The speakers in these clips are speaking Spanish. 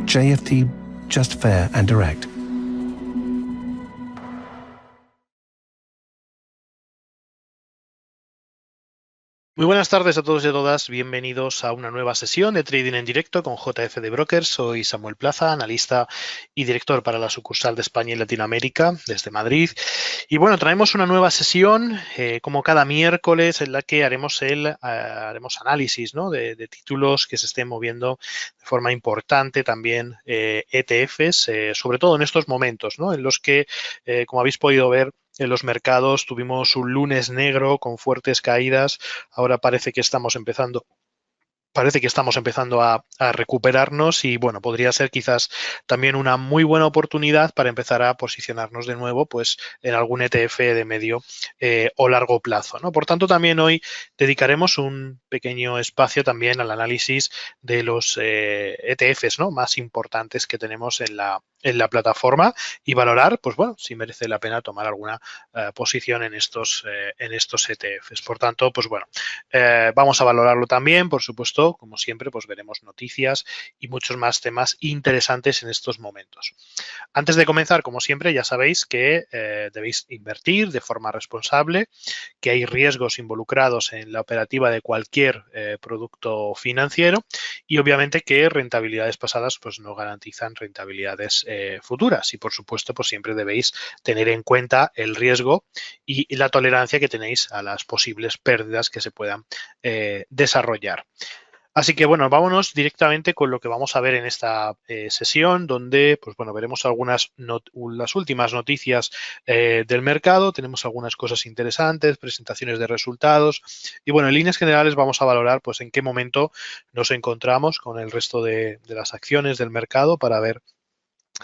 JFT, just fair and direct. Muy buenas tardes a todos y a todas, bienvenidos a una nueva sesión de Trading en Directo con JF de Brokers. Soy Samuel Plaza, analista y director para la sucursal de España y Latinoamérica desde Madrid. Y bueno, traemos una nueva sesión, como cada miércoles, en la que haremos análisis, ¿no?, de títulos que se estén moviendo de forma importante, también ETFs, sobre todo en estos momentos, ¿no?, en los que, como habéis podido ver, en los mercados tuvimos un lunes negro con fuertes caídas. Ahora parece que estamos empezando a recuperarnos y, bueno, podría ser quizás también una muy buena oportunidad para empezar a posicionarnos de nuevo pues en algún ETF de medio o largo plazo, ¿no? Por tanto, también hoy dedicaremos un pequeño espacio también al análisis de los ETFs, ¿no?, más importantes que tenemos en la plataforma y valorar, pues bueno, si merece la pena tomar alguna posición en estos ETFs. Por tanto, pues bueno, vamos a valorarlo también, por supuesto, como siempre, pues veremos noticias y muchos más temas interesantes en estos momentos. Antes de comenzar, como siempre, ya sabéis que debéis invertir de forma responsable, que hay riesgos involucrados en la operativa de cualquier producto financiero y obviamente que rentabilidades pasadas pues no garantizan rentabilidades futuras y, por supuesto, pues siempre debéis tener en cuenta el riesgo y la tolerancia que tenéis a las posibles pérdidas que se puedan desarrollar. Así que bueno, vámonos directamente con lo que vamos a ver en esta sesión, donde pues bueno, veremos las últimas noticias del mercado, tenemos algunas cosas interesantes, presentaciones de resultados y bueno, en líneas generales vamos a valorar pues en qué momento nos encontramos con el resto de las acciones del mercado para ver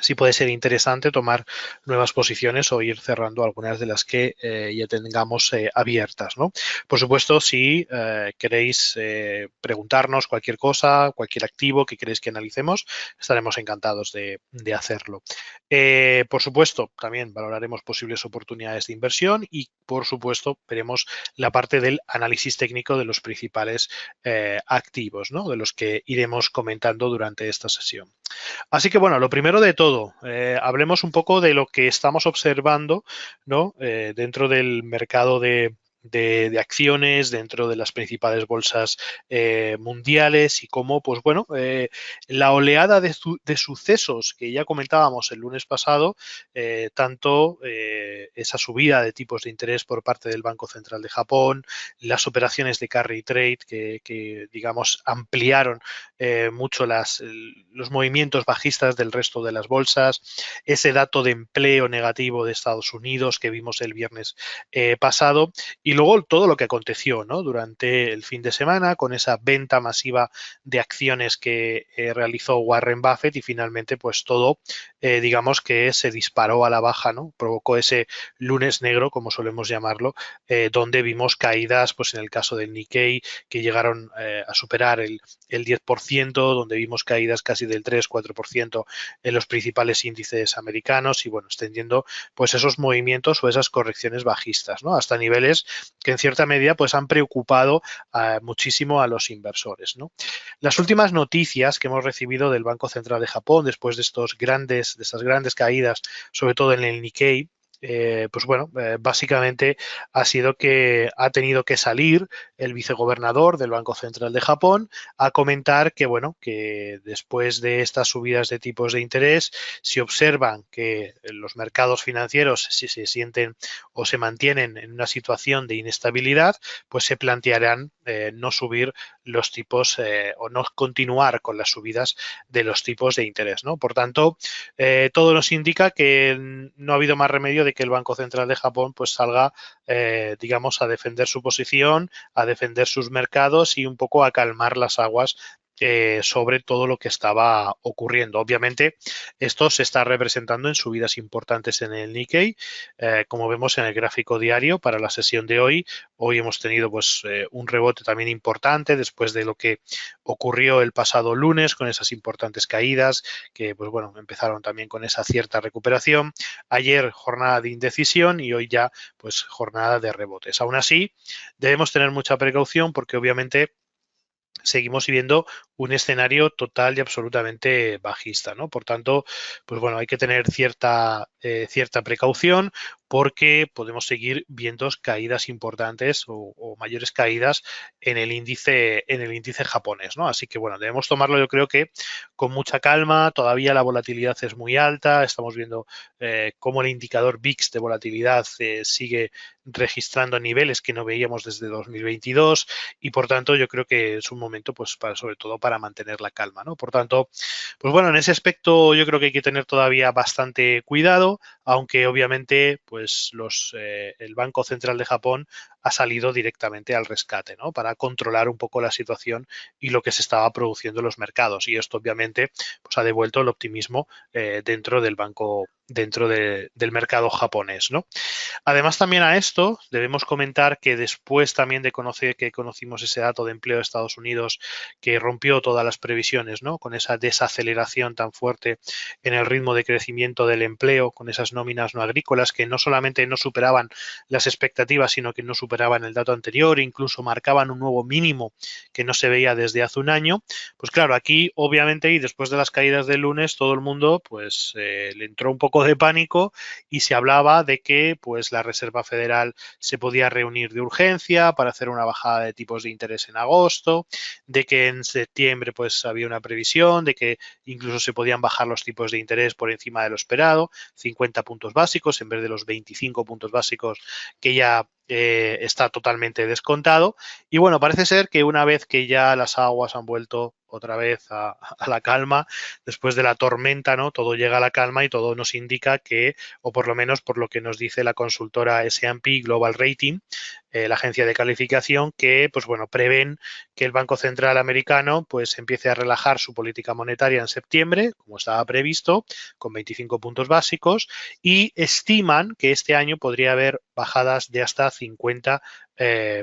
sí puede ser interesante tomar nuevas posiciones o ir cerrando algunas de las que ya tengamos abiertas, ¿no? Por supuesto, si queréis preguntarnos cualquier cosa, cualquier activo que queréis que analicemos, estaremos encantados de hacerlo. Por supuesto, también valoraremos posibles oportunidades de inversión y, por supuesto, veremos la parte del análisis técnico de los principales activos, ¿no?, de los que iremos comentando durante esta sesión. Así que bueno, lo primero de todo, hablemos un poco de lo que estamos observando, ¿no?, dentro del mercado de acciones, dentro de las principales bolsas mundiales y cómo, pues bueno, la oleada de sucesos que ya comentábamos el lunes pasado, tanto esa subida de tipos de interés por parte del Banco Central de Japón, las operaciones de carry trade que digamos, ampliaron mucho los movimientos bajistas del resto de las bolsas, ese dato de empleo negativo de Estados Unidos que vimos el viernes pasado y luego todo lo que aconteció, ¿no?, durante el fin de semana con esa venta masiva de acciones que realizó Warren Buffett y finalmente pues todo digamos que se disparó a la baja, ¿no?, provocó ese lunes negro, como solemos llamarlo, donde vimos caídas pues en el caso del Nikkei que llegaron a superar el 10%, donde vimos caídas casi del 3-4% en los principales índices americanos y bueno, extendiendo pues esos movimientos o esas correcciones bajistas, ¿no?, hasta niveles que en cierta medida pues han preocupado muchísimo a los inversores, ¿no? Las últimas noticias que hemos recibido del Banco Central de Japón después de estas grandes caídas, sobre todo en el Nikkei, pues bueno, básicamente ha sido que ha tenido que salir el vicegobernador del Banco Central de Japón a comentar que, bueno, que después de estas subidas de tipos de interés, si observan que los mercados financieros si se sienten o se mantienen en una situación de inestabilidad, pues se plantearán no subir los tipos o no continuar con las subidas de los tipos de interés, ¿no? Por tanto, todo nos indica que no ha habido más remedio de que el Banco Central de Japón pues salga, digamos, a defender su posición, a defender sus mercados y un poco a calmar las aguas sobre todo lo que estaba ocurriendo. Obviamente, esto se está representando en subidas importantes en el Nikkei, como vemos en el gráfico diario para la sesión de hoy. Hoy hemos tenido pues un rebote también importante después de lo que ocurrió el pasado lunes con esas importantes caídas que pues bueno, empezaron también con esa cierta recuperación. Ayer jornada de indecisión y hoy ya pues jornada de rebotes. Aún así, debemos tener mucha precaución porque obviamente seguimos viviendo un escenario total y absolutamente bajista, ¿no? Por tanto, pues bueno, hay que tener cierta precaución porque podemos seguir viendo caídas importantes o mayores caídas en el índice japonés, ¿no? Así que bueno, debemos tomarlo yo creo que con mucha calma, todavía la volatilidad es muy alta, estamos viendo cómo el indicador VIX de volatilidad sigue registrando niveles que no veíamos desde 2022 y por tanto yo creo que es un momento pues sobre todo para mantener la calma, ¿no? Por tanto, pues bueno, en ese aspecto yo creo que hay que tener todavía bastante cuidado, aunque obviamente pues el Banco Central de Japón ha salido directamente al rescate, ¿no? Para controlar un poco la situación y lo que se estaba produciendo en los mercados y esto obviamente pues ha devuelto el optimismo dentro del mercado japonés, ¿no? Además, también a esto debemos comentar que después también de conocer que conocimos ese dato de empleo de Estados Unidos que rompió todas las previsiones, ¿no? Con esa desaceleración tan fuerte en el ritmo de crecimiento del empleo, con esas nóminas no agrícolas que no solamente no superaban las expectativas, sino que no superaban el dato anterior, incluso marcaban un nuevo mínimo que no se veía desde hace un año. Pues claro, aquí obviamente y después de las caídas del lunes todo el mundo pues le entró un poco de pánico y se hablaba de que pues la Reserva Federal se podía reunir de urgencia para hacer una bajada de tipos de interés en agosto, de que en septiembre pues había una previsión de que incluso se podían bajar los tipos de interés por encima de lo esperado, 50 puntos básicos en vez de los 25 puntos básicos que ya está totalmente descontado. Y bueno, parece ser que una vez que ya las aguas han vuelto otra vez a la calma, después de la tormenta, ¿no? Todo llega a la calma y todo nos indica que, o por lo menos por lo que nos dice la consultora S&P Global Rating, la agencia de calificación, que pues bueno, prevén que el Banco Central americano pues empiece a relajar su política monetaria en septiembre, como estaba previsto, con 25 puntos básicos, y estiman que este año podría haber bajadas de hasta 50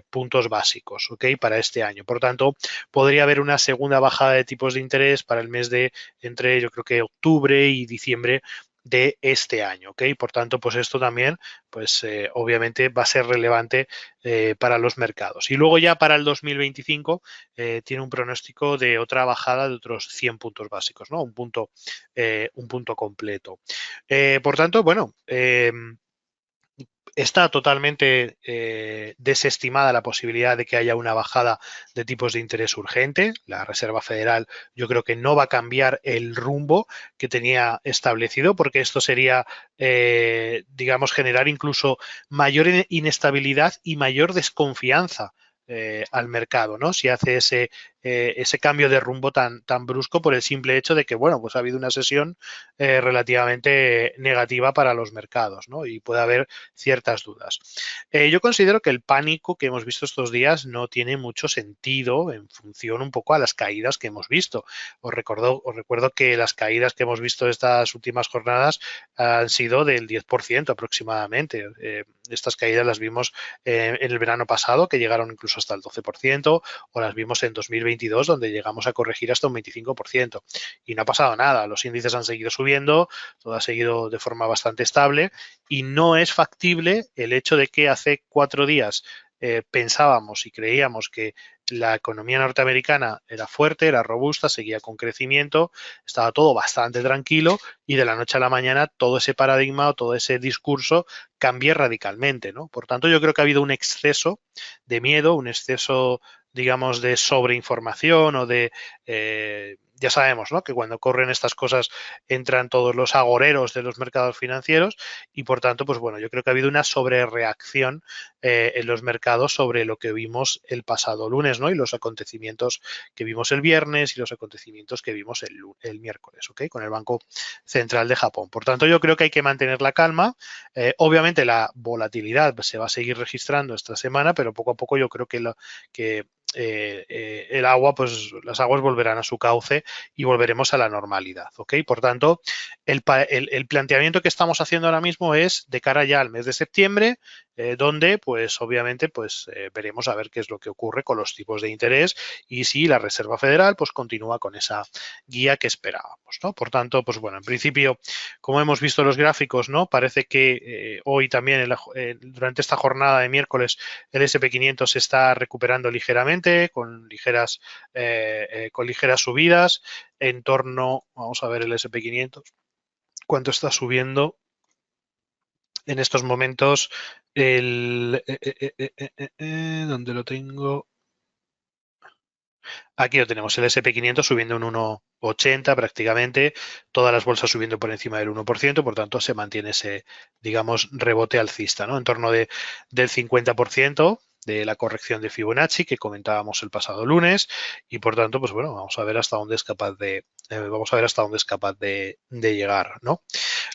puntos básicos, ¿ok? Para este año. Por tanto, podría haber una segunda bajada de tipos de interés para el mes de entre, yo creo que octubre y diciembre de este año, ¿ok? Por tanto, pues esto también, pues obviamente va a ser relevante para los mercados. Y luego ya para el 2025 tiene un pronóstico de otra bajada de otros 100 puntos básicos, ¿no? Un punto completo. Por tanto, bueno, está totalmente desestimada la posibilidad de que haya una bajada de tipos de interés urgente. La Reserva Federal yo creo que no va a cambiar el rumbo que tenía establecido porque esto sería, digamos, generar incluso mayor inestabilidad y mayor desconfianza al mercado, ¿no? Si hace ese cambio de rumbo tan brusco por el simple hecho de que, bueno, pues ha habido una sesión relativamente negativa para los mercados, ¿no? Y puede haber ciertas dudas. Yo considero que el pánico que hemos visto estos días no tiene mucho sentido en función un poco a las caídas que hemos visto. Os recuerdo que las caídas que hemos visto estas últimas jornadas han sido del 10% aproximadamente. Estas caídas las vimos en el verano pasado, que llegaron incluso hasta el 12%, o las vimos en 2022, donde llegamos a corregir hasta un 25%. Y no ha pasado nada. Los índices han seguido subiendo, todo ha seguido de forma bastante estable y no es factible el hecho de que hace 4 días pensábamos y creíamos que la economía norteamericana era fuerte, era robusta, seguía con crecimiento, estaba todo bastante tranquilo y de la noche a la mañana todo ese paradigma o todo ese discurso cambie radicalmente, ¿no? Por tanto, yo creo que ha habido un exceso de miedo, un exceso, digamos, de sobreinformación o de ya sabemos, ¿no? Que cuando ocurren estas cosas entran todos los agoreros de los mercados financieros y por tanto, pues bueno, yo creo que ha habido una sobrereacción en los mercados sobre lo que vimos el pasado lunes, ¿no? Y los acontecimientos que vimos el viernes y los acontecimientos que vimos el miércoles, ¿ok? Con el Banco Central de Japón. Por tanto, yo creo que hay que mantener la calma. Obviamente la volatilidad se va a seguir registrando esta semana, pero poco a poco yo creo que el agua, pues las aguas volverán a su cauce y volveremos a la normalidad, ¿ok? Por tanto, el planteamiento que estamos haciendo ahora mismo es de cara ya al mes de septiembre, donde pues obviamente pues veremos a ver qué es lo que ocurre con los tipos de interés y si la Reserva Federal pues continúa con esa guía que esperábamos, ¿no? Por tanto, pues bueno, en principio, como hemos visto los gráficos, ¿no? Parece que hoy también durante esta jornada de miércoles el S&P 500 se está recuperando ligeramente con ligeras subidas en torno, vamos a ver el S&P 500, cuánto está subiendo en estos momentos ¿dónde lo tengo? Aquí lo tenemos, el S&P 500 subiendo un 1,80 prácticamente, todas las bolsas subiendo por encima del 1%, por tanto se mantiene ese, digamos, rebote alcista, ¿no? En torno del 50% de la corrección de Fibonacci que comentábamos el pasado lunes y por tanto, pues bueno, vamos a ver hasta dónde es capaz de llegar, ¿no?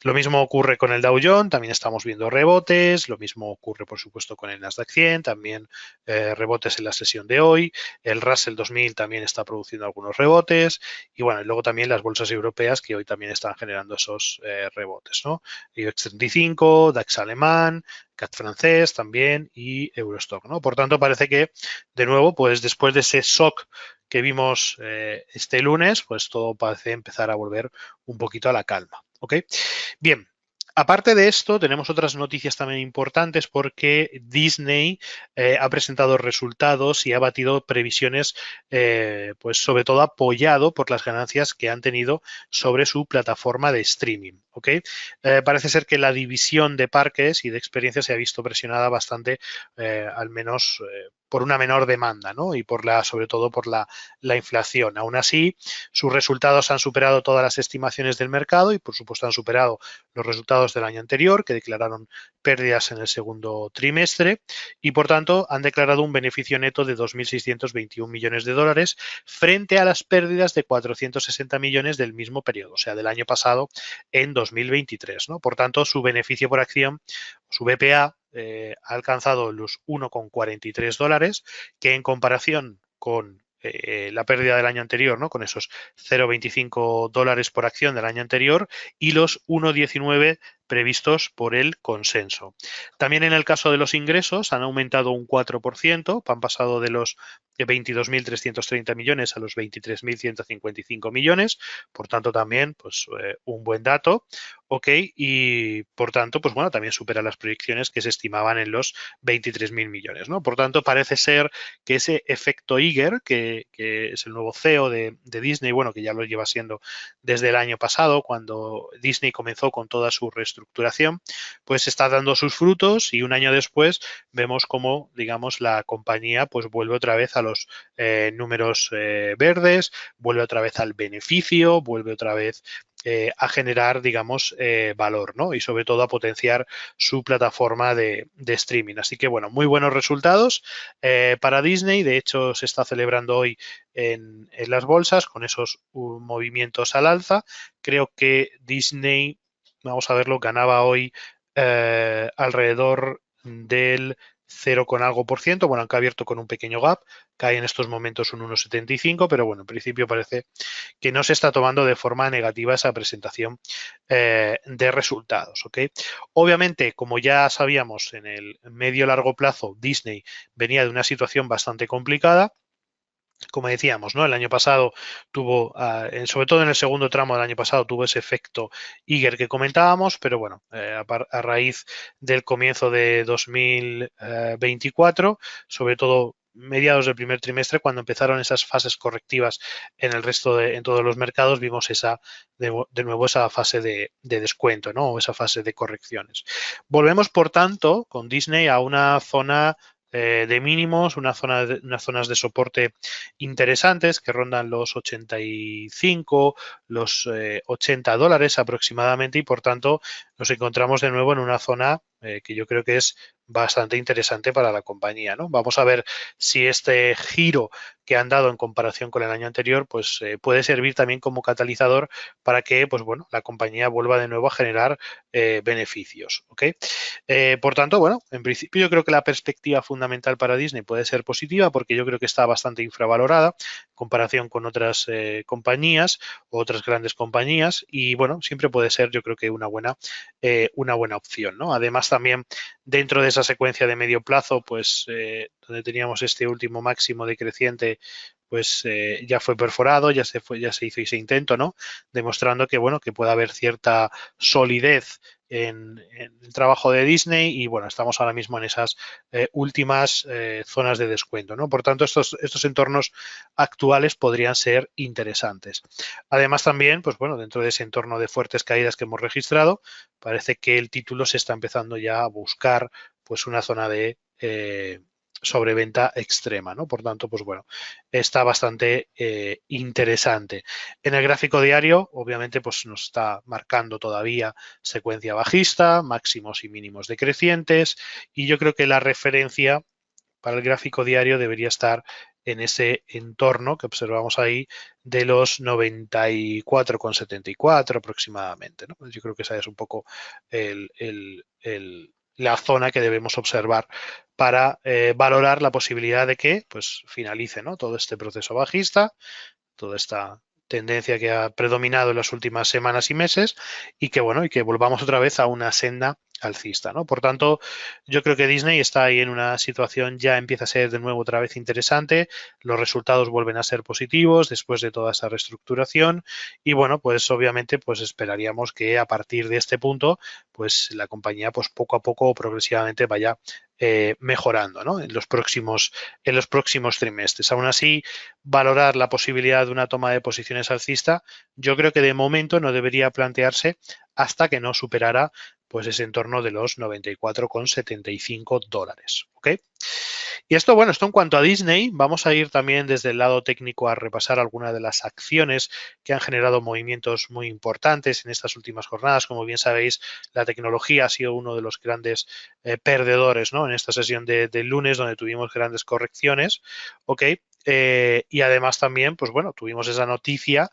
Lo mismo ocurre con el Dow Jones, también estamos viendo rebotes, lo mismo ocurre por supuesto con el Nasdaq 100, también rebotes en la sesión de hoy, el Russell 2000 también está produciendo algunos rebotes y bueno, y luego también las bolsas europeas que hoy también están generando esos rebotes, ¿no? IBEX 35, DAX alemán, CAC francés también y Eurostock, ¿no? Por tanto, parece que de nuevo, pues después de ese shock que vimos este lunes, pues todo parece empezar a volver un poquito a la calma, ¿ok? Bien, aparte de esto, tenemos otras noticias también importantes porque Disney ha presentado resultados y ha batido previsiones, pues sobre todo apoyado por las ganancias que han tenido sobre su plataforma de streaming. ¿Ok? Parece ser que la división de parques y de experiencias se ha visto presionada bastante, al menos por una menor demanda, ¿no? Y sobre todo por la inflación. Aún así, sus resultados han superado todas las estimaciones del mercado y, por supuesto, han superado los resultados del año anterior, que declararon pérdidas en el segundo trimestre y, por tanto, han declarado un beneficio neto de 2.621 millones de dólares frente a las pérdidas de 460 millones del mismo periodo, o sea, del año pasado en 2023, ¿no? Por tanto, su beneficio por acción, su BPA, ha alcanzado los 1,43 dólares, que en comparación con la pérdida del año anterior, ¿no? Con esos 0,25 dólares por acción del año anterior y los 1,19 previstos por el consenso. También en el caso de los ingresos han aumentado un 4%, han pasado de los 22.330 millones a los 23.155 millones, por tanto también pues un buen dato, ¿ok? Y por tanto, pues bueno, también supera las proyecciones que se estimaban en los 23.000 millones, ¿no? Por tanto, parece ser que ese efecto Iger, que es el nuevo CEO de Disney, bueno, que ya lo lleva siendo desde el año pasado, cuando Disney comenzó con toda su reestructuración, pues está dando sus frutos y un año después vemos cómo, digamos, la compañía pues vuelve otra vez a los números verdes, vuelve otra vez al beneficio, vuelve otra vez a generar, digamos, valor, ¿no? Y sobre todo a potenciar su plataforma de streaming. Así que, bueno, muy buenos resultados para Disney. De hecho, se está celebrando hoy en las bolsas con esos movimientos al alza. Creo que Disney, vamos a verlo, ganaba hoy alrededor del 0 con algo por ciento, bueno, aunque ha abierto con un pequeño gap, cae en estos momentos un 1,75, pero bueno, en principio parece que no se está tomando de forma negativa esa presentación de resultados, ¿ok? Obviamente, como ya sabíamos, en el medio-largo plazo, Disney venía de una situación bastante complicada. Como decíamos, ¿no? El año pasado tuvo, sobre todo en el segundo tramo del año pasado, tuvo ese efecto Iger que comentábamos, pero bueno, a raíz del comienzo de 2024, sobre todo mediados del primer trimestre, cuando empezaron esas fases correctivas en todos los mercados, vimos de nuevo esa fase de descuento, ¿no? O esa fase de correcciones. Volvemos, por tanto, con Disney a una zona de mínimos, unas zonas de soporte interesantes que rondan los 85, los 80 dólares aproximadamente y por tanto nos encontramos de nuevo en una zona que yo creo que es bastante interesante para la compañía, ¿no? Vamos a ver si este giro que han dado en comparación con el año anterior, pues puede servir también como catalizador para que, pues bueno, la compañía vuelva de nuevo a generar beneficios, ¿ok? Por tanto, bueno, en principio yo creo que la perspectiva fundamental para Disney puede ser positiva porque yo creo que está bastante infravalorada en comparación con otras compañías o otras grandes compañías y bueno, siempre puede ser yo creo que una buena opción, ¿no? Además también dentro de esa secuencia de medio plazo, pues donde teníamos este último máximo decreciente pues ya fue perforado, ya se hizo ese intento, ¿no? Demostrando que, bueno, que puede haber cierta solidez en el trabajo de Disney y, bueno, estamos ahora mismo en esas últimas zonas de descuento, ¿no? Por tanto, estos entornos actuales podrían ser interesantes. Además, también, pues bueno, dentro de ese entorno de fuertes caídas que hemos registrado, parece que el título se está empezando ya a buscar, pues, una zona de sobreventa extrema, ¿no? Por tanto, pues bueno, está bastante interesante. En el gráfico diario, obviamente, pues nos está marcando todavía secuencia bajista, máximos y mínimos decrecientes, y yo creo que la referencia para el gráfico diario debería estar en ese entorno que observamos ahí de los 94,74 aproximadamente, ¿no? Yo creo que esa es un poco la zona que debemos observar para valorar la posibilidad de que pues, finalice, ¿no? Todo este proceso bajista, toda esta tendencia que ha predominado en las últimas semanas y meses y que bueno y que volvamos otra vez a una senda alcista, ¿no? Por tanto, yo creo que Disney está ahí en una situación, ya empieza a ser de nuevo otra vez interesante, los resultados vuelven a ser positivos después de toda esa reestructuración y bueno, pues obviamente pues esperaríamos que a partir de este punto pues la compañía pues poco a poco o progresivamente vaya mejorando, ¿no? En los próximos trimestres. Aún así, valorar la posibilidad de una toma de posiciones alcista, yo creo que de momento no debería plantearse hasta que no superara pues ese entorno de los 94,75 dólares. ¿Ok? Y esto, bueno, esto en cuanto a Disney, vamos a ir también desde el lado técnico a repasar algunas de las acciones que han generado movimientos muy importantes en estas últimas jornadas. Como bien sabéis, la tecnología ha sido uno de los grandes perdedores, ¿no? En esta sesión de lunes, donde tuvimos grandes correcciones, ¿ok? Y además también, pues bueno, tuvimos esa noticia,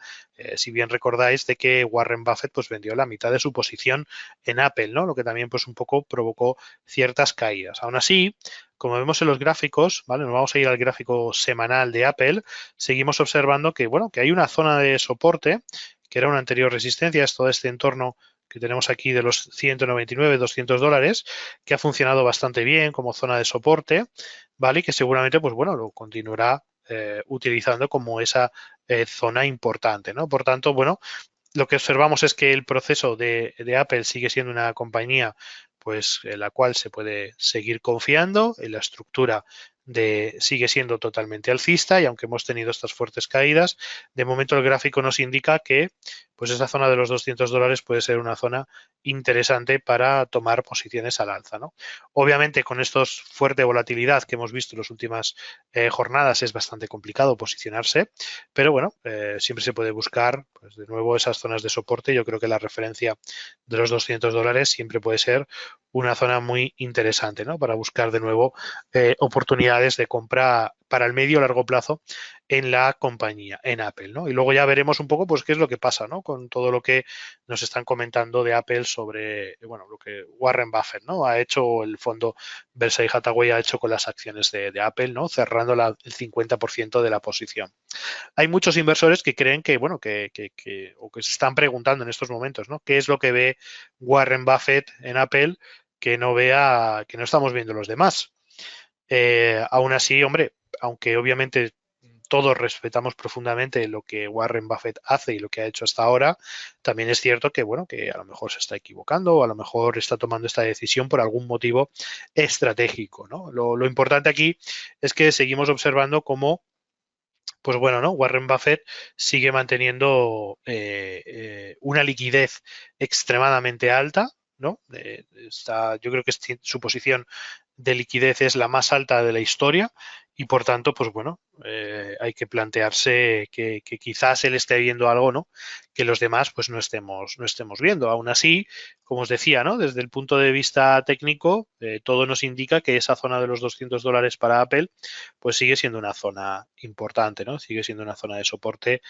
si bien recordáis, de que Warren Buffett pues vendió la mitad de su posición en Apple, ¿no? Lo que también pues un poco provocó ciertas caídas. Aún así, como vemos en los gráficos, ¿vale? Nos vamos a ir al gráfico semanal de Apple, seguimos observando que, bueno, que hay una zona de soporte, que era una anterior resistencia, es todo este entorno que tenemos aquí de los 199, 200 dólares, que ha funcionado bastante bien como zona de soporte, ¿vale? Y que seguramente, pues bueno, lo continuará utilizando como esa zona importante, ¿no? Por tanto, bueno, lo que observamos es que el proceso de Apple sigue siendo una compañía pues en la cual se puede seguir confiando, en la estructura sigue siendo totalmente alcista y aunque hemos tenido estas fuertes caídas, de momento el gráfico nos indica que pues esa zona de los 200 dólares puede ser una zona interesante para tomar posiciones al alza, ¿no? Obviamente con estos fuerte volatilidad que hemos visto en las últimas jornadas es bastante complicado posicionarse, pero bueno, siempre se puede buscar pues de nuevo esas zonas de soporte. Yo creo que la referencia de los 200 dólares siempre puede ser una zona muy interesante, ¿no? Para buscar de nuevo oportunidades de compra para el medio o largo plazo en la compañía, en Apple, ¿no? Y luego ya veremos un poco, pues, qué es lo que pasa, ¿no? Con todo lo que nos están comentando de Apple sobre, bueno, lo que Warren Buffett, ¿no? Ha hecho, el fondo Berkshire Hathaway ha hecho con las acciones de Apple, ¿no? Cerrando el 50% de la posición. Hay muchos inversores que creen que, bueno, o que se están preguntando en estos momentos, ¿no? ¿Qué es lo que ve Warren Buffett en Apple que no vea, que no estamos viendo los demás? Aún así, hombre, aunque obviamente todos respetamos profundamente lo que Warren Buffett hace y lo que ha hecho hasta ahora, también es cierto que, bueno, que a lo mejor se está equivocando o a lo mejor está tomando esta decisión por algún motivo estratégico, ¿no? Lo importante aquí es que seguimos observando cómo pues bueno, ¿no? Warren Buffett sigue manteniendo una liquidez extremadamente alta, ¿no? Yo creo que su posición de liquidez es la más alta de la historia y por tanto, pues bueno, hay que plantearse que quizás él esté viendo algo, ¿no? Que los demás pues no estemos viendo. Aún así, como os decía, ¿no? Desde el punto de vista técnico, todo nos indica que esa zona de los $200 para Apple pues sigue siendo una zona importante, ¿no? Sigue siendo una zona de soporte,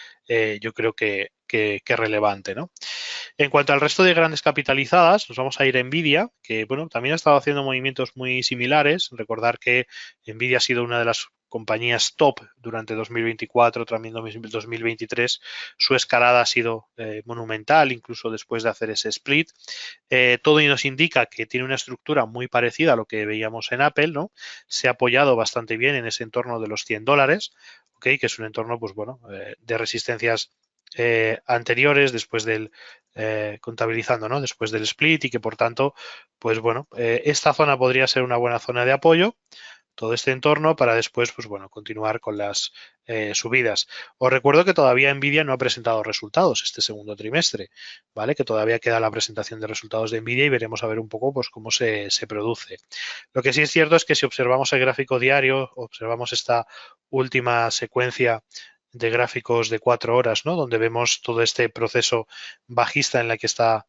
yo creo que relevante, ¿no? En cuanto al resto de grandes capitalizadas, nos vamos a ir a Nvidia, que bueno, también ha estado haciendo movimientos muy similares. Recordar que Nvidia ha sido una de las compañías top durante 2024, también 2023. Su escalada ha sido monumental, incluso después de hacer ese split. Todo nos indica que tiene una estructura muy parecida a lo que veíamos en Apple, ¿no? Se ha apoyado bastante bien en ese entorno de los $100, ¿ok? Que es un entorno, pues bueno, de resistencias anteriores después del contabilizando, ¿no? Después del split y que por tanto, pues bueno, esta zona podría ser una buena zona de apoyo, todo este entorno para después, pues bueno, continuar con las subidas. Os recuerdo que todavía Nvidia no ha presentado resultados este segundo trimestre, ¿vale? Que todavía queda la presentación de resultados de Nvidia y veremos a ver un poco pues cómo se produce. Lo que sí es cierto es que si observamos el gráfico diario, observamos esta última secuencia de gráficos de 4 horas, ¿no? Donde vemos todo este proceso bajista en la que está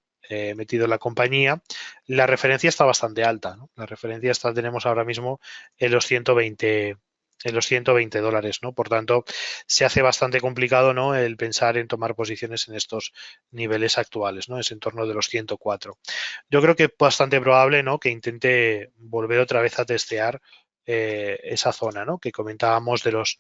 metido la compañía, la referencia está bastante alta, ¿no? La referencia tenemos ahora mismo en los 120 $120, ¿no? Por tanto, se hace bastante complicado, ¿no? El pensar en tomar posiciones en estos niveles actuales, ¿no? Es en torno de los 104. Yo creo que es bastante probable, ¿no? Que intente volver otra vez a testear esa zona, ¿no? Que comentábamos de los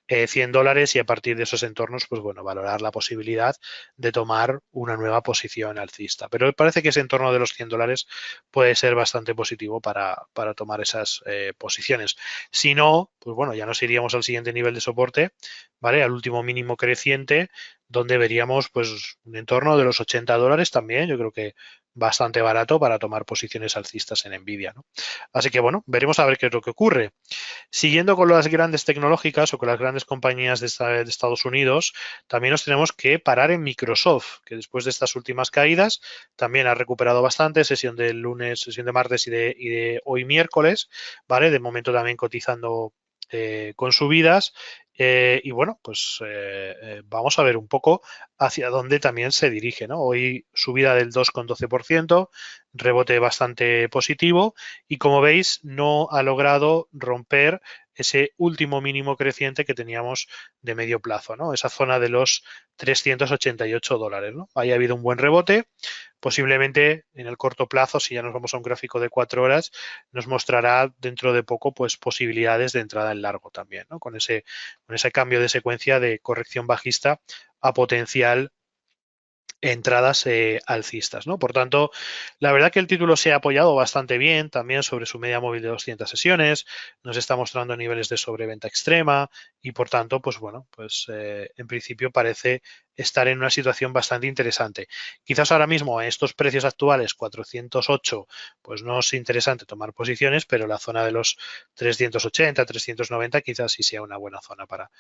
$100 y a partir de esos entornos, pues bueno, valorar la posibilidad de tomar una nueva posición alcista. Pero me parece que ese entorno de los $100 puede ser bastante positivo para tomar esas posiciones. Si no, pues bueno, ya nos iríamos al siguiente nivel de soporte, ¿vale? Al último mínimo creciente, donde veríamos pues un entorno de los $80 también. Yo creo que bastante barato para tomar posiciones alcistas en Nvidia, ¿no? Así que bueno, veremos a ver qué es lo que ocurre. Siguiendo con las grandes tecnológicas o con las grandes compañías de Estados Unidos, también nos tenemos que parar en Microsoft, que después de estas últimas caídas también ha recuperado bastante, sesión del lunes, sesión de martes y de hoy miércoles, ¿vale? De momento también cotizando con subidas. Y bueno, pues vamos a ver un poco hacia dónde también se dirige, ¿no? Hoy subida del 2,12%, rebote bastante positivo y como veis no ha logrado romper ese último mínimo creciente que teníamos de medio plazo, ¿no? Esa zona de los $388, ¿no? Ahí ha habido un buen rebote. Posiblemente en el corto plazo, si ya nos vamos a un gráfico de 4 horas, nos mostrará dentro de poco pues posibilidades de entrada en largo también, ¿no? Con ese cambio de secuencia de corrección bajista a potencial entradas alcistas, ¿no? Por tanto, la verdad que el título se ha apoyado bastante bien también sobre su media móvil de 200 sesiones, nos está mostrando niveles de sobreventa extrema y por tanto, pues bueno, pues en principio parece estar en una situación bastante interesante. Quizás ahora mismo a estos precios actuales, 408, pues no es interesante tomar posiciones, pero la zona de los 380, 390 quizás sí sea una buena zona para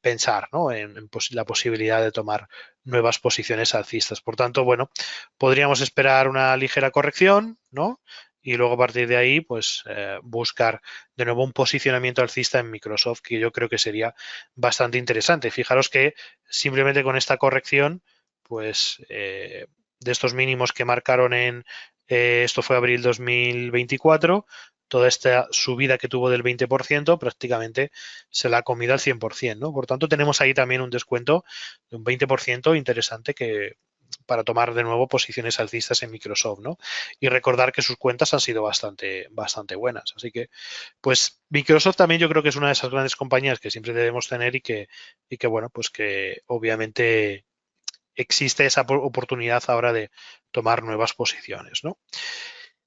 pensar, ¿no? En la posibilidad de tomar nuevas posiciones alcistas. Por tanto, bueno, podríamos esperar una ligera corrección, ¿no? Y luego a partir de ahí, pues buscar de nuevo un posicionamiento alcista en Microsoft, que yo creo que sería bastante interesante. Fijaros que simplemente con esta corrección, pues de estos mínimos que marcaron esto fue abril 2024, toda esta subida que tuvo del 20% prácticamente se la ha comido al 100%, ¿no? Por tanto, tenemos ahí también un descuento de un 20% interesante que para tomar de nuevo posiciones alcistas en Microsoft, ¿no? Y recordar que sus cuentas han sido bastante buenas. Así que, pues Microsoft también yo creo que es una de esas grandes compañías que siempre debemos tener y que bueno, pues que obviamente existe esa oportunidad ahora de tomar nuevas posiciones, ¿no?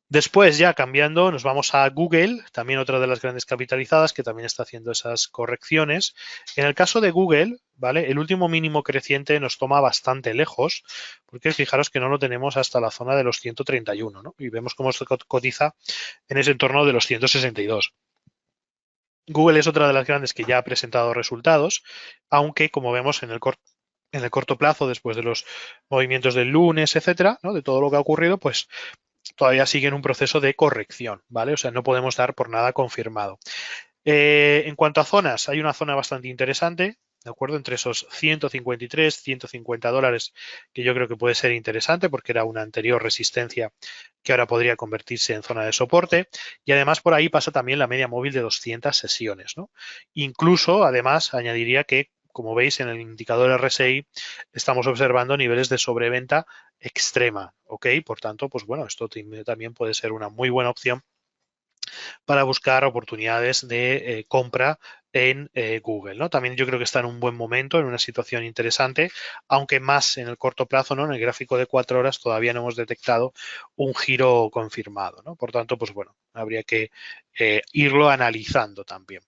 Después, ya cambiando, nos vamos a Google, también otra de las grandes capitalizadas que también está haciendo esas correcciones. En el caso de Google, ¿vale? El último mínimo creciente nos toma bastante lejos, porque fijaros que no lo tenemos hasta la zona de los 131, ¿no? Y vemos cómo se cotiza en ese entorno de los 162. Google es otra de las grandes que ya ha presentado resultados, aunque como vemos en el corto plazo, después de los movimientos del lunes, etcétera, ¿no? De todo lo que ha ocurrido, pues todavía sigue en un proceso de corrección, ¿vale? O sea, no podemos dar por nada confirmado. En cuanto a zonas, hay una zona bastante interesante, ¿de acuerdo? Entre esos 153, 150 dólares, que yo creo que puede ser interesante porque era una anterior resistencia que ahora podría convertirse en zona de soporte. Y además por ahí pasa también la media móvil de 200 sesiones, ¿no? Incluso, además, añadiría que, como veis en el indicador RSI, estamos observando niveles de sobreventa extrema, ¿ok? Por tanto, pues bueno, esto también puede ser una muy buena opción para buscar oportunidades de compra en Google, ¿no? También yo creo que está en un buen momento, en una situación interesante, aunque más en el corto plazo, ¿no? En el gráfico de 4 horas todavía no hemos detectado un giro confirmado, ¿no? Por tanto, pues bueno, habría que irlo analizando también.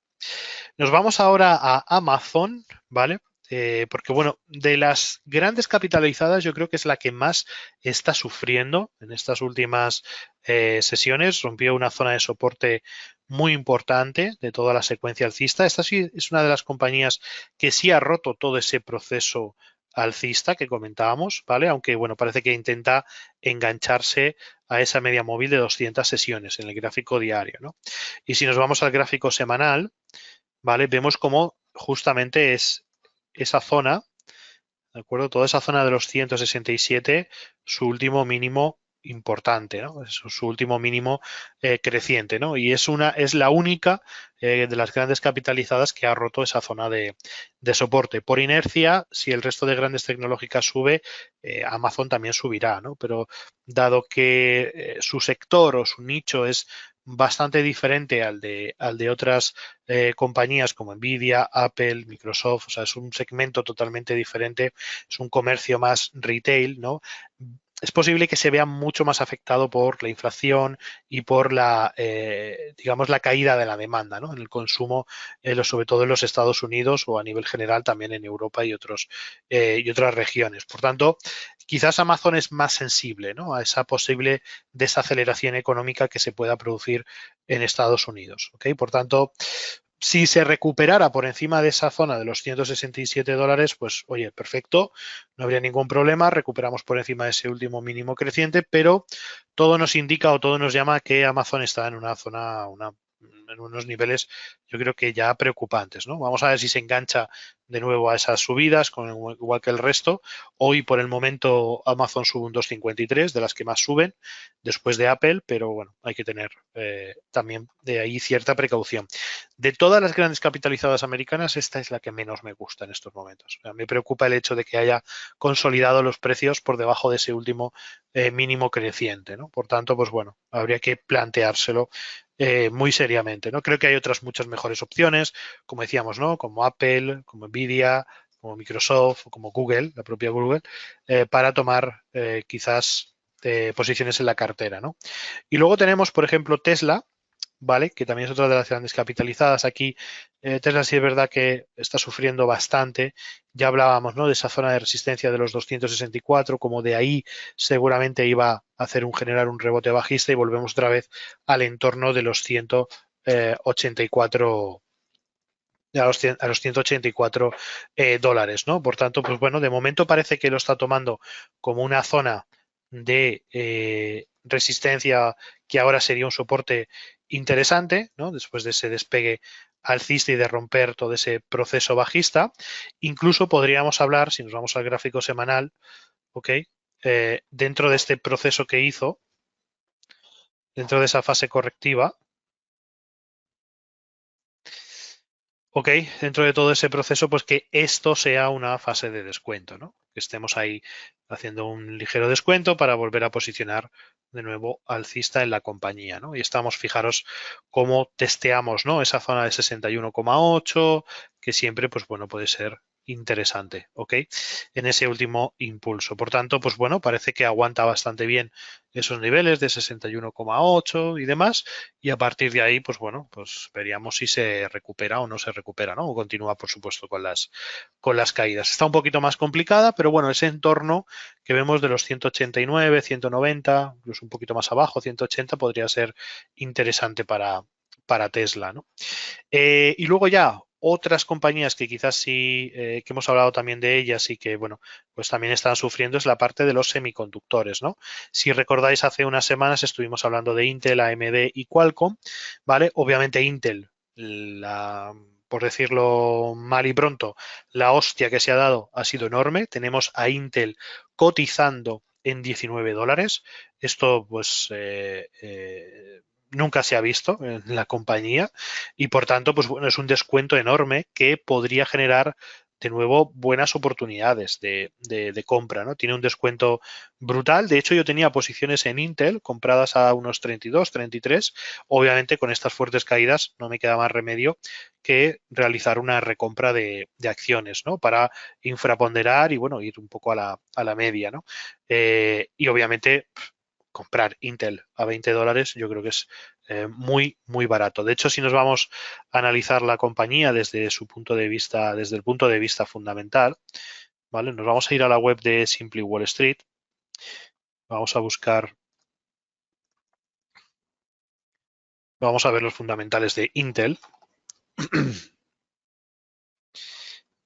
Nos vamos ahora a Amazon, ¿vale? Porque, bueno, de las grandes capitalizadas, yo creo que es la que más está sufriendo en estas últimas sesiones. Rompió una zona de soporte muy importante de toda la secuencia alcista. Esta sí es una de las compañías que sí ha roto todo ese proceso alcista que comentábamos, ¿vale? Aunque, bueno, parece que intenta engancharse a esa media móvil de 200 sesiones en el gráfico diario, ¿no? Y si nos vamos al gráfico semanal, ¿vale? Vemos cómo justamente es esa zona, ¿de acuerdo? Toda esa zona de los 167, su último mínimo importante, ¿no? Es su último mínimo creciente, ¿no? Y es la única de las grandes capitalizadas que ha roto esa zona de soporte. Por inercia, si el resto de grandes tecnológicas sube, Amazon también subirá, ¿no? Pero dado que su sector o su nicho es bastante diferente al de otras compañías como Nvidia, Apple, Microsoft, o sea, es un segmento totalmente diferente, es un comercio más retail, ¿no? Es posible que se vea mucho más afectado por la inflación y por digamos, la caída de la demanda, ¿no? En el consumo, sobre todo en los Estados Unidos o a nivel general también en Europa y otras regiones. Por tanto, quizás Amazon es más sensible, ¿no? A esa posible desaceleración económica que se pueda producir en Estados Unidos, ¿ok? Por tanto, si se recuperara por encima de esa zona de los 167 dólares, pues oye, perfecto, no habría ningún problema, recuperamos por encima de ese último mínimo creciente, pero todo nos indica o todo nos llama que Amazon está en una zona, en unos niveles yo creo que ya preocupantes, ¿no? Vamos a ver si se engancha de nuevo a esas subidas, igual que el resto. Hoy por el momento Amazon sube un 2,53, de las que más suben, después de Apple, pero bueno, hay que tener también de ahí cierta precaución. De todas las grandes capitalizadas americanas, esta es la que menos me gusta en estos momentos. O sea, me preocupa el hecho de que haya consolidado los precios por debajo de ese último mínimo creciente, ¿no? Por tanto, pues bueno, habría que planteárselo muy seriamente, ¿no? Creo que hay otras muchas mejores opciones, como decíamos, ¿no? Como Apple, como Nvidia, como Microsoft, como Google, la propia Google, para tomar quizás posiciones en la cartera, ¿no? Y luego tenemos, por ejemplo, Tesla, ¿vale? Que también es otra de las grandes capitalizadas. Aquí Tesla sí es verdad que está sufriendo bastante. Ya hablábamos, ¿no? De esa zona de resistencia de los 264, como de ahí seguramente iba a generar un rebote bajista y volvemos otra vez al entorno de los 184 a los 184 dólares, ¿no? Por tanto, pues bueno, de momento parece que lo está tomando como una zona de resistencia que ahora sería un soporte interesante, ¿no? Después de ese despegue alcista y de romper todo ese proceso bajista. Incluso podríamos hablar, si nos vamos al gráfico semanal, ¿ok? Dentro de este proceso que hizo, dentro de esa fase correctiva, ok, dentro de todo ese proceso, pues que esto sea una fase de descuento, ¿no? Que estemos ahí haciendo un ligero descuento para volver a posicionar de nuevo alcista en la compañía, ¿no? Y estamos, fijaros cómo testeamos, ¿no? Esa zona de 61,8, que siempre, pues bueno, puede ser interesante, ¿ok? En ese último impulso. Por tanto, pues bueno, parece que aguanta bastante bien esos niveles de 61,8 y demás. Y a partir de ahí, pues bueno, pues veríamos si se recupera o no se recupera, ¿no? O continúa, por supuesto, con las caídas. Está un poquito más complicada, pero bueno, ese entorno que vemos de los 189, 190, incluso un poquito más abajo, 180, podría ser interesante para Tesla, ¿no? Y luego ya otras compañías que quizás sí, que hemos hablado también de ellas y que, bueno, pues también están sufriendo es la parte de los semiconductores, ¿no? Si recordáis, hace unas semanas estuvimos hablando de Intel, AMD y Qualcomm, ¿vale? Obviamente Intel por decirlo mal y pronto, la hostia que se ha dado ha sido enorme. Tenemos a Intel cotizando en $19. Esto, pues, nunca se ha visto en la compañía y, por tanto, pues bueno, es un descuento enorme que podría generar de nuevo buenas oportunidades de compra, ¿no? Tiene un descuento brutal. De hecho, yo tenía posiciones en Intel compradas a unos 32, 33. Obviamente, con estas fuertes caídas no me queda más remedio que realizar una recompra de acciones, ¿no? Para infraponderar y, bueno, ir un poco a la media, ¿no? Y obviamente comprar Intel a $20 yo creo que es muy, muy barato. De hecho, si nos vamos a analizar la compañía desde su punto de vista, desde el punto de vista fundamental, ¿vale? Nos vamos a ir a la web de Simply Wall Street. Vamos a buscar, vamos a ver los fundamentales de Intel.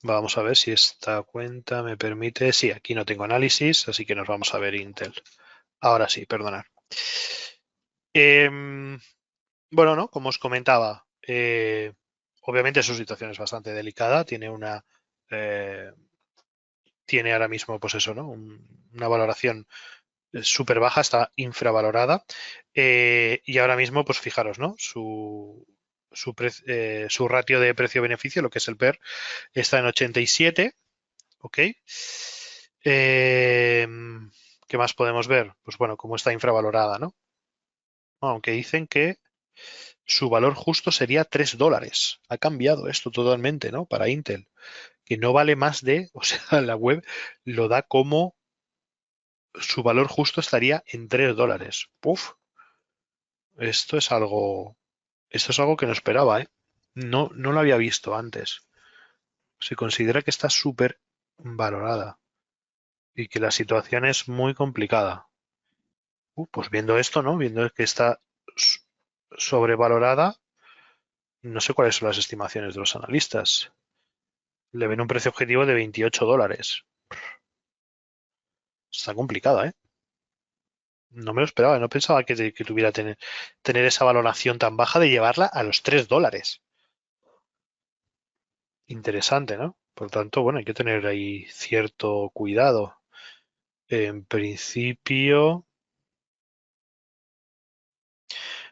Vamos a ver si esta cuenta me permite. Sí, aquí no tengo análisis, así que nos vamos a ver Intel. Ahora sí, perdonad. Bueno, ¿no? Como os comentaba, obviamente su situación es bastante delicada. Eh, tiene ahora mismo, pues eso, ¿no? Una valoración súper baja, está infravalorada. Y ahora mismo, pues fijaros, ¿no? Su ratio de precio-beneficio, lo que es el PER, está en 87, ¿ok? ¿Qué más podemos ver? Pues bueno, cómo está infravalorada, ¿no? Aunque dicen que su valor justo sería $3. Ha cambiado esto totalmente, ¿no? Para Intel, que no vale más de, o sea, la web lo da como su valor justo estaría en $3. Puf, esto esto es algo que no esperaba, ¿eh? No, no lo había visto antes. Se considera que está súper valorada y que la situación es muy complicada. Pues viendo esto, ¿no? Viendo que está sobrevalorada, no sé cuáles son las estimaciones de los analistas. Le ven un precio objetivo de $28. Está complicada, ¿eh? No me lo esperaba, no pensaba que tuviera tener esa valoración tan baja de llevarla a los $3. Interesante, ¿no? Por tanto, bueno, hay que tener ahí cierto cuidado. En principio,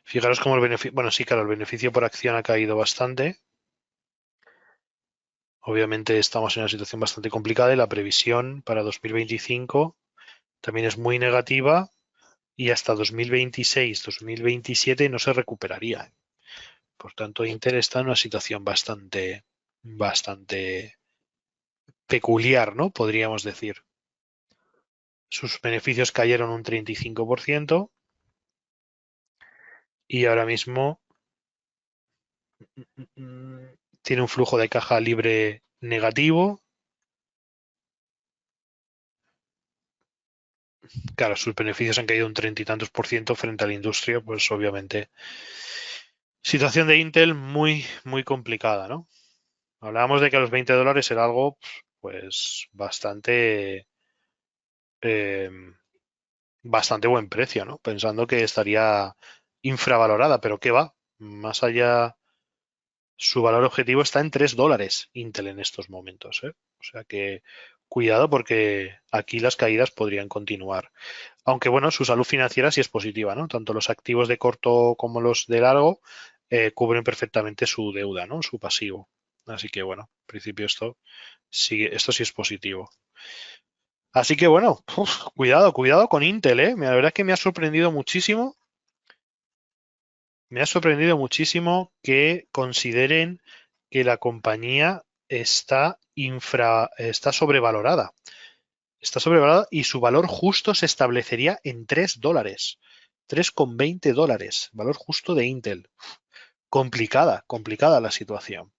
fijaros cómo el beneficio, bueno, sí, claro, el beneficio por acción ha caído bastante. Obviamente estamos en una situación bastante complicada y la previsión para 2025 también es muy negativa y hasta 2026, 2027 no se recuperaría. Por tanto, Intel está en una situación bastante peculiar, ¿no? Podríamos decir. Sus beneficios cayeron un 35% y ahora mismo tiene un flujo de caja libre negativo. Claro, sus beneficios han caído un 30 y tantos por ciento frente a la industria, pues obviamente. Situación de Intel muy, muy complicada, ¿no? Hablábamos de que a los $20 era algo, pues, eh, bastante buen precio, ¿no? Pensando que estaría infravalorada, pero ¿qué va? Más allá, su valor objetivo está en $3 Intel en estos momentos, ¿eh? O sea que cuidado porque aquí las caídas podrían continuar. Aunque bueno, su salud financiera sí es positiva, ¿no? Tanto los activos de corto como los de largo cubren perfectamente su deuda, ¿no? Su pasivo. Así que bueno, en principio esto sí es positivo. Así que bueno, cuidado, cuidado con Intel, ¿eh? La verdad es que me ha sorprendido muchísimo. Me ha sorprendido muchísimo que consideren que la compañía está sobrevalorada. Está sobrevalorada y su valor justo se establecería en $3. $3,20. Valor justo de Intel. Complicada, complicada la situación.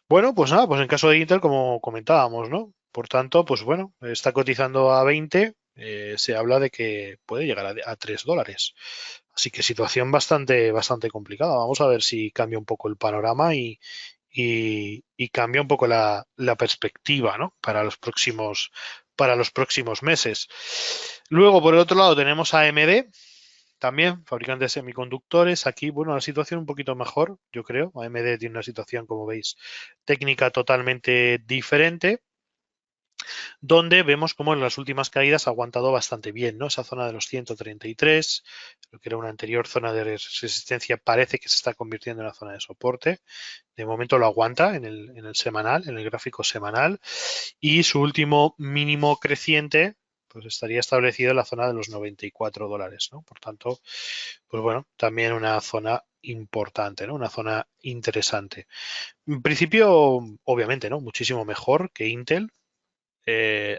Bueno, pues nada, pues en caso de Intel, como comentábamos, ¿no? Por tanto, pues bueno, está cotizando a 20, se habla de que puede llegar a $3. Así que situación bastante complicada. Vamos a ver si cambia un poco el panorama y cambia un poco la perspectiva, ¿no? Para los próximos meses. Luego, por el otro lado, tenemos a AMD. también fabricantes de semiconductores. Aquí, bueno, la situación un poquito mejor, yo creo. AMD tiene una situación, como veis, técnica totalmente diferente, donde vemos cómo en las últimas caídas ha aguantado bastante bien, ¿no? Esa zona de los 133, lo que era una anterior zona de resistencia, parece que se está convirtiendo en una zona de soporte. De momento lo aguanta en el semanal, en el gráfico semanal, y su último mínimo creciente pues estaría establecido en la zona de los $94, ¿no? Por tanto, pues bueno, también una zona importante, ¿no? Una zona interesante. En principio, obviamente, ¿no? Muchísimo mejor que Intel,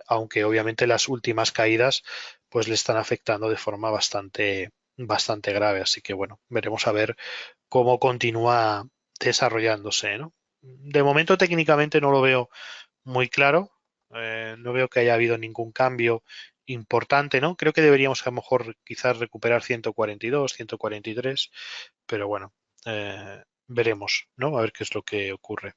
aunque obviamente las últimas caídas pues le están afectando de forma bastante grave. Así que bueno, veremos a ver cómo continúa desarrollándose, ¿no? De momento técnicamente no lo veo muy claro. No veo que haya habido ningún cambio importante, ¿no? Creo que deberíamos a lo mejor quizás recuperar 142, 143, pero bueno, veremos, ¿no? A ver qué es lo que ocurre.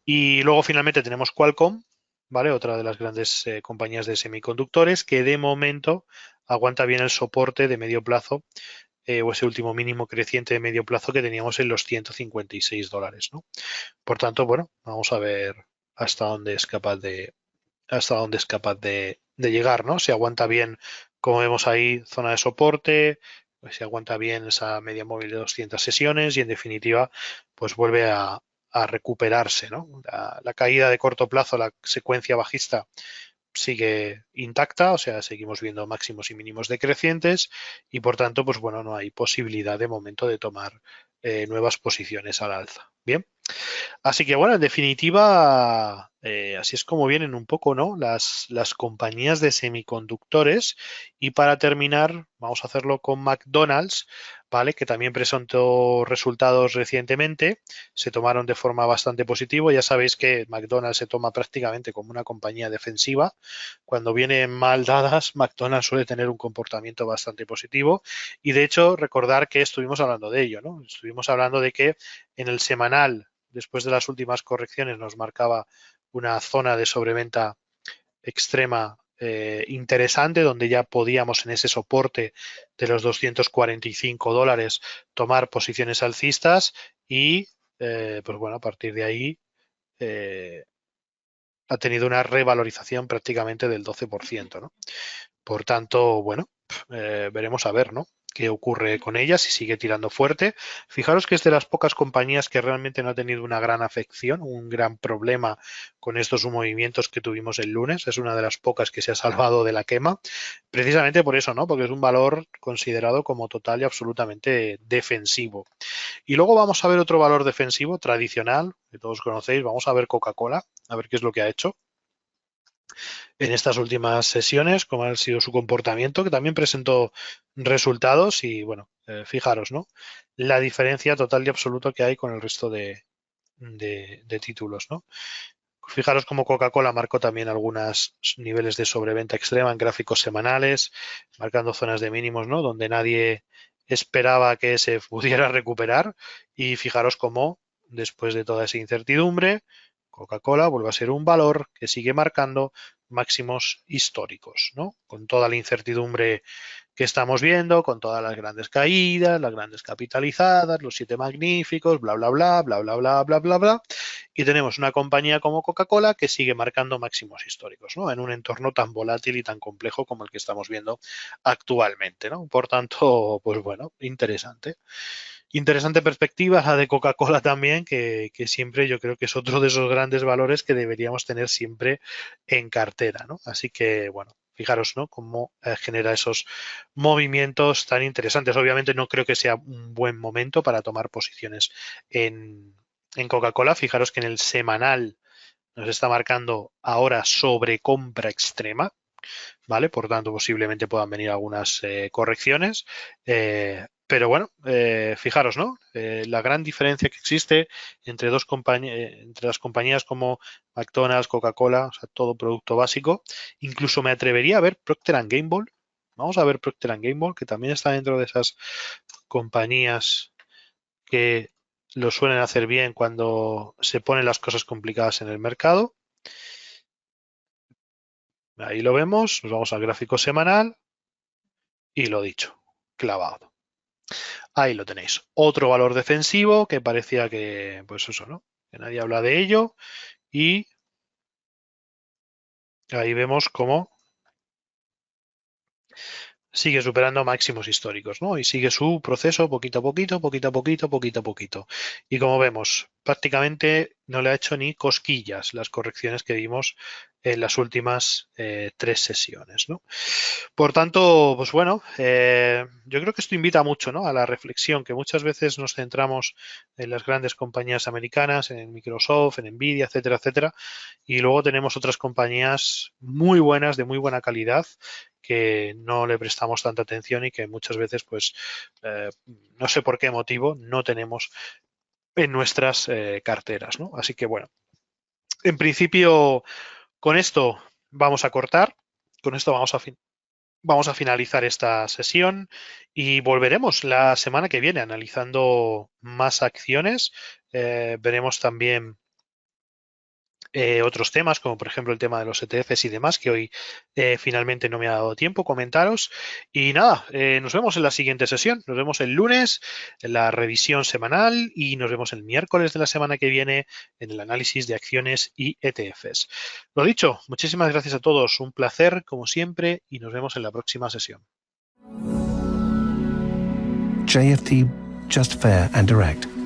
Y luego finalmente tenemos Qualcomm, ¿vale? Otra de las grandes compañías de semiconductores que de momento aguanta bien el soporte de medio plazo, o ese último mínimo creciente de medio plazo que teníamos en los $156, ¿no? Por tanto, bueno, vamos a ver hasta dónde es capaz de llegar, ¿no? Si aguanta bien, como vemos ahí, zona de soporte, pues si aguanta bien esa media móvil de 200 sesiones y en definitiva, pues vuelve a recuperarse, ¿no? La caída de corto plazo, la secuencia bajista sigue intacta, o sea, seguimos viendo máximos y mínimos decrecientes y por tanto, pues bueno, no hay posibilidad de momento de tomar nuevas posiciones al alza. Bien. Así que bueno, en definitiva, así es como vienen un poco, ¿no? Las compañías de semiconductores. Y para terminar, vamos a hacerlo con McDonald's, ¿vale? Que también presentó resultados recientemente. Se tomaron de forma bastante positiva. Ya sabéis que McDonald's se toma prácticamente como una compañía defensiva. Cuando vienen mal dadas, McDonald's suele tener un comportamiento bastante positivo. Y de hecho, recordar que estuvimos hablando de ello, ¿no? Estuvimos hablando de que en el semanal, después de las últimas correcciones, nos marcaba una zona de sobreventa extrema interesante, donde ya podíamos en ese soporte de los $245 tomar posiciones alcistas y, pues bueno, a partir de ahí ha tenido una revalorización prácticamente del 12%, ¿no? Por tanto, bueno, veremos a ver, ¿no? Qué ocurre con ella, si sigue tirando fuerte. Fijaros que es de las pocas compañías que realmente no ha tenido una gran afección, un gran problema con estos movimientos que tuvimos el lunes. Es una de las pocas que se ha salvado de la quema. Precisamente por eso, ¿no? Porque es un valor considerado como total y absolutamente defensivo. Y luego vamos a ver otro valor defensivo tradicional, que todos conocéis. Vamos a ver Coca-Cola, a ver qué es lo que ha hecho en estas últimas sesiones, cómo ha sido su comportamiento, que también presentó resultados y bueno, fijaros, ¿no? La diferencia total y absoluta que hay con el resto de títulos, ¿no? Fijaros cómo Coca-Cola marcó también algunos niveles de sobreventa extrema en gráficos semanales, marcando zonas de mínimos, ¿no? Donde nadie esperaba que se pudiera recuperar y fijaros cómo después de toda esa incertidumbre, Coca-Cola vuelve a ser un valor que sigue marcando máximos históricos, ¿no? Con toda la incertidumbre que estamos viendo, con todas las grandes caídas, las grandes capitalizadas, los siete magníficos, bla, bla, bla, bla, bla, bla, bla, bla, bla. Y tenemos una compañía como Coca-Cola que sigue marcando máximos históricos, ¿no? En un entorno tan volátil y tan complejo como el que estamos viendo actualmente, ¿no? Por tanto, pues bueno, interesante. Interesante perspectiva la de Coca-Cola también, que siempre yo creo que es otro de esos grandes valores que deberíamos tener siempre en cartera, ¿no? Así que, bueno, fijaros, ¿no? Cómo genera esos movimientos tan interesantes. Obviamente no creo que sea un buen momento para tomar posiciones en Coca-Cola. Fijaros que en el semanal nos está marcando ahora sobrecompra extrema, ¿vale? Por tanto, posiblemente puedan venir algunas correcciones. Pero bueno, fijaros, ¿no? La gran diferencia que existe entre entre las compañías como McDonald's, Coca-Cola, o sea, todo producto básico. Incluso me atrevería a ver Procter Gamble. Vamos a ver Procter Gamble, que también está dentro de esas compañías que lo suelen hacer bien cuando se ponen las cosas complicadas en el mercado. Ahí lo vemos, nos vamos al gráfico semanal y lo dicho. clavado. Ahí lo tenéis. Otro valor defensivo que parecía que, pues eso, ¿no? Que nadie habla de ello. Y ahí vemos cómo sigue superando máximos históricos, ¿no? Y sigue su proceso poquito a poquito, poquito a poquito, poquito a poquito. Y como vemos, prácticamente no le ha hecho ni cosquillas las correcciones que vimos en las últimas 3 sesiones, ¿no? Por tanto, pues bueno, yo creo que esto invita mucho, ¿no?, a la reflexión, que muchas veces nos centramos en las grandes compañías americanas, en Microsoft, en Nvidia, etcétera, etcétera, y luego tenemos otras compañías muy buenas, de muy buena calidad, que no le prestamos tanta atención y que muchas veces, pues, no sé por qué motivo, no tenemos en nuestras carteras, ¿no? Así que bueno, en principio, con esto vamos a cortar, con esto vamos a finalizar esta sesión y volveremos la semana que viene analizando más acciones. Veremos también otros temas, como por ejemplo el tema de los ETFs y demás, que hoy finalmente no me ha dado tiempo comentaros. Y nada, nos vemos en la siguiente sesión. Nos vemos el lunes en la revisión semanal y nos vemos el miércoles de la semana que viene en el análisis de acciones y ETFs. Lo dicho, muchísimas gracias a todos. Un placer, como siempre, y nos vemos en la próxima sesión. JFT, just fair and direct.